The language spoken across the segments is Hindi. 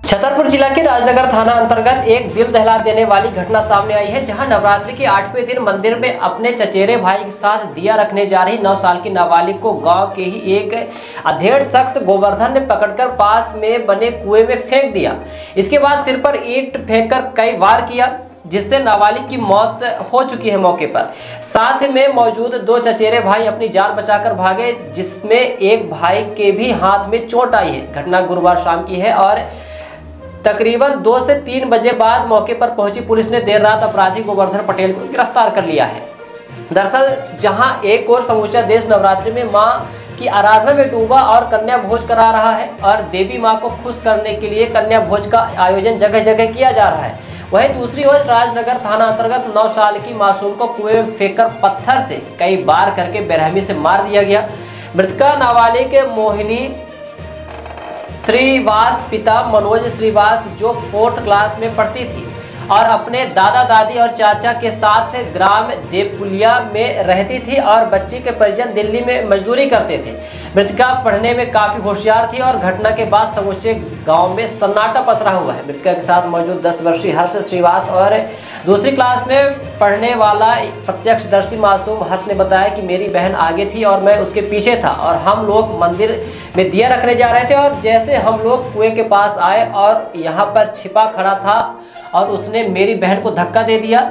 छतरपुर जिला के राजनगर थाना अंतर्गत एक दिल दहला देने वाली घटना सामने आई है, जहां नवरात्रि के 8वें दिन मंदिर में अपने चचेरे भाई के साथ दिया रखने जा रही 9 साल की नाबालिग को गांव के ही एक अधेड़ शख्स गोवर्धन ने पकड़कर पास में बने कुएं में फेंक दिया। इसके बाद सिर पर ईंट फेंककर कई वार किया, जिससे नाबालिग की मौत हो चुकी है मौके पर। साथ में मौजूद 2 चचेरे भाई अपनी जान बचाकर भागे, जिसमें एक भाई के भी हाथ में चोट आई है। घटना गुरुवार शाम की है और तकरीबन 2 से 3 बजे बाद मौके पर पहुंची पुलिस ने देर रात अपराधी गोवर्धन पटेल को गिरफ्तार कर लिया है। दरअसल जहां एक और समूचा देश नवरात्रि में मां की आराधना में डूबा और कन्या भोज करा रहा है और देवी मां को खुश करने के लिए कन्या भोज का आयोजन जगह जगह किया जा रहा है, वहीं दूसरी ओर राजनगर थाना अंतर्गत 9 साल की मासूम को कुएं में फेंककर पत्थर से कई बार करके बेरहमी से मार दिया गया। मृतका नाबालिग मोहिनी श्रीवास पिता मनोज श्रीवास जो 4th क्लास में पढ़ती थी और अपने दादा दादी और चाचा के साथ ग्राम देवपुलिया में रहती थी और बच्ची के परिजन दिल्ली में मजदूरी करते थे। मृतका पढ़ने में काफी होशियार थी और घटना के बाद समूचे गांव में सन्नाटा पसरा हुआ है। मृतका के साथ मौजूद 10 वर्षीय हर्ष श्रीवास और दूसरी क्लास में पढ़ने वाला प्रत्यक्षदर्शी मासूम हर्ष ने बताया कि मेरी बहन आगे थी और मैं उसके पीछे था और हम लोग मंदिर में दिया रखने जा रहे थे और जैसे हम लोग कुएं के पास आए और यहाँ पर छिपा खड़ा था और उसने मेरी बहन को धक्का दे दिया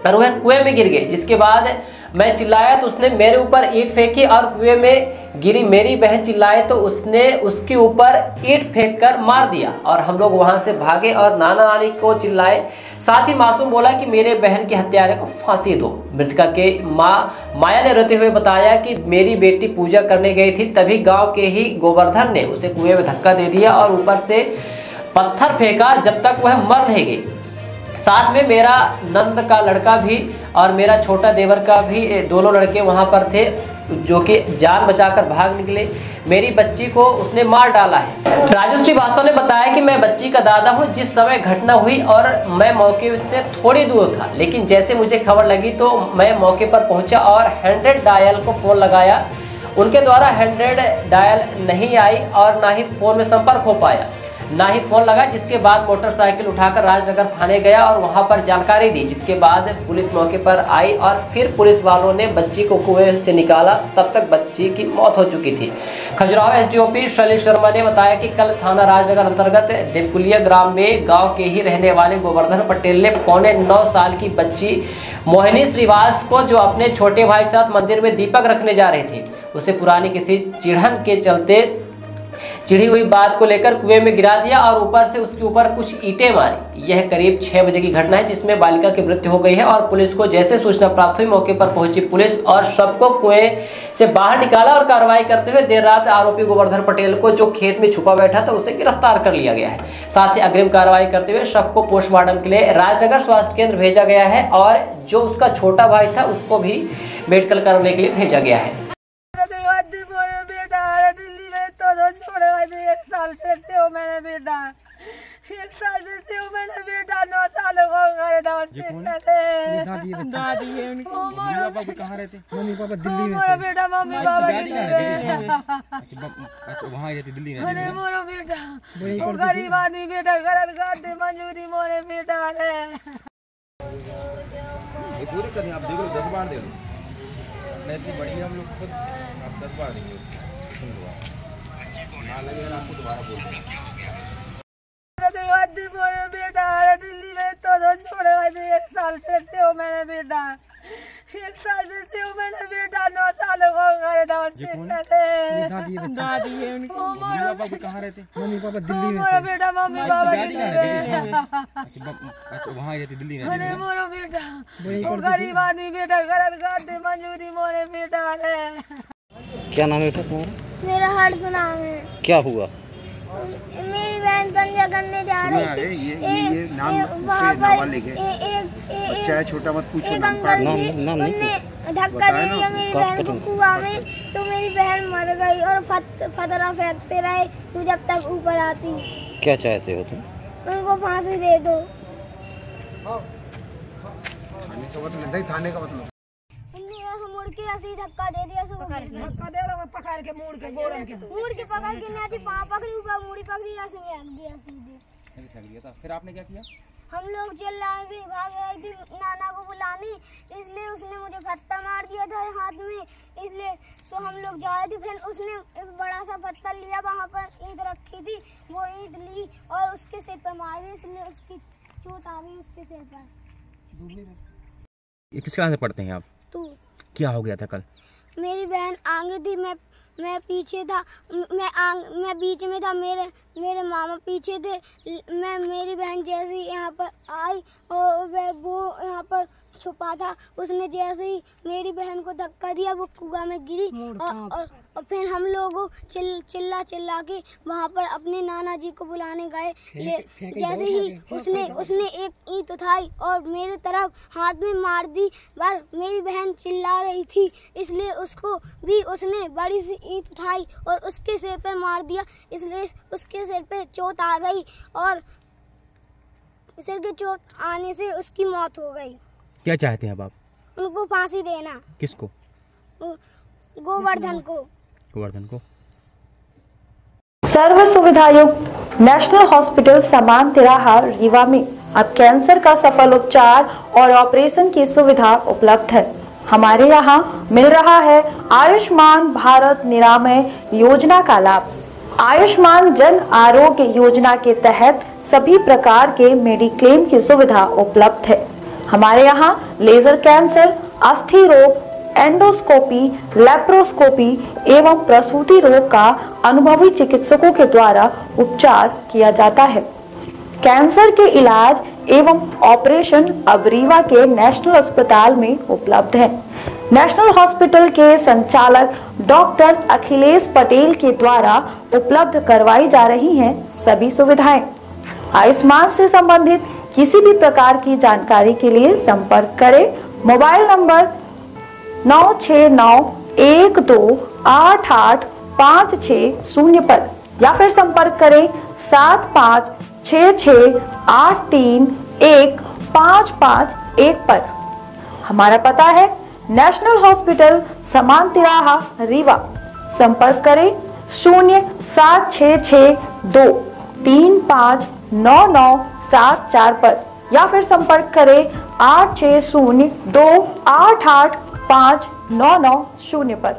और वह कुएं में गिर गई। जिसके बाद मैं चिल्लाया तो उसने मेरे ऊपर ईंट फेंकी और कुएं में गिरी मेरी बहन चिल्लाए तो उसने उसके ऊपर ईंट फेंककर मार दिया और हम लोग वहां से भागे और नाना नानी को चिल्लाए। साथ ही मासूम बोला कि मेरे बहन के हत्यारे को फांसी दो। मृतका के मां माया ने रोते हुए बताया कि मेरी बेटी पूजा करने गई थी, तभी गाँव के ही गोवर्धन ने उसे कुएं में धक्का दे दिया और ऊपर से पत्थर फेंका जब तक वह मर नहीं गई। साथ में मेरा नंद का लड़का भी और मेरा छोटा देवर का भी दोनों लड़के वहां पर थे, जो कि जान बचाकर भाग निकले। मेरी बच्ची को उसने मार डाला है। राजू श्रीवास्तव ने बताया कि मैं बच्ची का दादा हूं। जिस समय घटना हुई और मैं मौके से थोड़ी दूर था, लेकिन जैसे मुझे खबर लगी तो मैं मौके पर पहुंचा और 100 डायल को फोन लगाया। उनके द्वारा 100 डायल नहीं आई और ना ही फोन में संपर्क हो पाया, ना ही फोन लगा। जिसके बाद मोटरसाइकिल उठाकर राजनगर थाने गया और वहां पर जानकारी दी, जिसके बाद पुलिस मौके पर आई और फिर पुलिस वालों ने बच्ची को कुएं से निकाला। तब तक बच्ची की मौत हो चुकी थी। खजुराहो एसडीओपी शैलेश शर्मा ने बताया कि कल थाना राजनगर अंतर्गत देवपुलिया ग्राम में गांव के ही रहने वाले गोवर्धन पटेल ने पौने 9 साल की बच्ची मोहिनी श्रीवास को, जो अपने छोटे भाई के साथ मंदिर में दीपक रखने जा रहे थे, उसे पुरानी किसी चिढ़न के चलते चिढ़ी हुई बात को लेकर कुएं में गिरा दिया और ऊपर से उसके ऊपर कुछ ईंटें मारी। यह करीब 6 बजे की घटना है, जिसमें बालिका की मृत्यु हो गई है और पुलिस को जैसे सूचना प्राप्त हुई मौके पर पहुंची पुलिस और शव को कुएं से बाहर निकाला और कार्रवाई करते हुए देर रात आरोपी गोवर्धन पटेल को, जो खेत में छुपा बैठा था, उसे गिरफ्तार कर लिया गया है। साथ ही अग्रिम कार्रवाई करते हुए शव को पोस्टमार्टम के लिए राजनगर स्वास्थ्य केंद्र भेजा गया है और जो उसका छोटा भाई था उसको भी मेडिकल कराने के लिए भेजा गया है। एक साल से सेव मैंने बेटा 9 सालों को दादी है उनकी। पापा कहाँ रहते? मम्मी पापा दिल्ली में। मेरा बेटा मम्मी पापा दिल्ली में। वहाँ रहते दिल्ली में। मोरो बेटा गरीब आदमी बेटा गलत करते मंजूरी मोरे बेटा है। पूरी करें आप देखो 10 बार दे लो, इतनी बड़ी हम लोग खुद आप 10 बार देंगे सुन लो ना लगे आपको दोबारा बोल बेटा दिल्ली में तो छोड़े हुए 1 साल से सेव मैंने बेटा 1 साल से सेव मैंने बेटा 9 सालों को दादी है उनकी। पापा कहाँ रहते? मम्मी पापा दिल्ली में। मेरा बेटा मम्मी पापा दिल्ली में। वहाँ रहते दिल्ली में। मोरो बेटा गरीब आदमी बेटा गलत करते मंजूरी मोरे बेटा है। क्या नाम है तुम्हारा? मेरा हर्ष नाम है। क्या हुआ? मेरी बहन संजय करने जा रही थी। वहाँ पर एक छोटा मत पूछो एक अंकल थे, उनने धक्का दे दिया मेरी बहन को कुआं में, तो मेरी बहन मर गई और फतरा फेंकते रहे तू जब तक ऊपर आती। क्या चाहते हो तुम? उनको फांसी दे दो। थाने का मतलब हम मुड़ के सीधा धक्का दे दिया। धक्का दे रहा पकड़ के मुड़ के गोड़न के पकड़ के नीचे पाँव पकड़ी, ऊपर मुड़ी पकड़ी, ऐसे फेंक दिया सीधे। फेंक दिया था। फिर आपने क्या किया? हम लोग चिल्ला रहे थे, भाग रही थी नाना को बुलाने, इसलिए उसने मुझे पत्थर मार दिया था हाथ में, इसलिए सो हम लोग जा रहे थे। फिर उसने एक बड़ा सा पत्थर लिया, वहाँ पर ईंट रखी थी, वो ईंट ली और उसके सिर पर मार दी, इसलिए उसकी चोट आ गई उसके सिर पर। ये किस क्लास में पढ़ते हैं आप? तू क्या हो गया था कल? मेरी बहन आगे थी, मैं पीछे था, मैं बीच में था, मेरे मामा पीछे थे। मेरी बहन जैसे ही यहाँ पर आई और वो यहाँ पर छुपा था, उसने जैसे ही मेरी बहन को धक्का दिया, वो कुआं में गिरी और फिर हम लोग चिल्ला के वहाँ पर अपने नाना जी को बुलाने गए। जैसे ही उसने एक ईंट उठाई और मेरी तरफ हाथ में मार दी, पर मेरी बहन चिल्ला रही थी, इसलिए उसको भी उसने बड़ी सी ईंट उठाई और उसके सिर पर मार दिया, इसलिए उसके सिर पे चोट आ गई और सिर के चोट आने से उसकी मौत हो गई। क्या चाहते हैं अब आप? उनको फांसी देना। किसको? गोवर्धन को। गोवर्धन को। सर्व सुविधायुक्त नेशनल हॉस्पिटल समान तिराहा रीवा में अब कैंसर का सफल उपचार और ऑपरेशन की सुविधा उपलब्ध है। हमारे यहाँ मिल रहा है आयुष्मान भारत निरामय योजना का लाभ। आयुष्मान जन आरोग्य योजना के तहत सभी प्रकार के मेडिक्लेम की सुविधा उपलब्ध है। हमारे यहाँ लेजर कैंसर, अस्थि रोग, एंडोस्कोपी, लेप्रोस्कोपी एवं प्रसूति रोग का अनुभवी चिकित्सकों के द्वारा उपचार किया जाता है। कैंसर के इलाज एवं ऑपरेशन अब रीवा के नेशनल अस्पताल में उपलब्ध है। नेशनल हॉस्पिटल के संचालक डॉक्टर अखिलेश पटेल के द्वारा उपलब्ध करवाई जा रही हैं सभी सुविधाएं। आयुष्मान से संबंधित किसी भी प्रकार की जानकारी के लिए संपर्क करें मोबाइल नंबर 9691288560 पर या फिर संपर्क करें 7566831551 पर। हमारा पता है नेशनल हॉस्पिटल समान तिराहा रीवा। संपर्क करें 07662359974 पर या फिर संपर्क करें 8602885990 पर।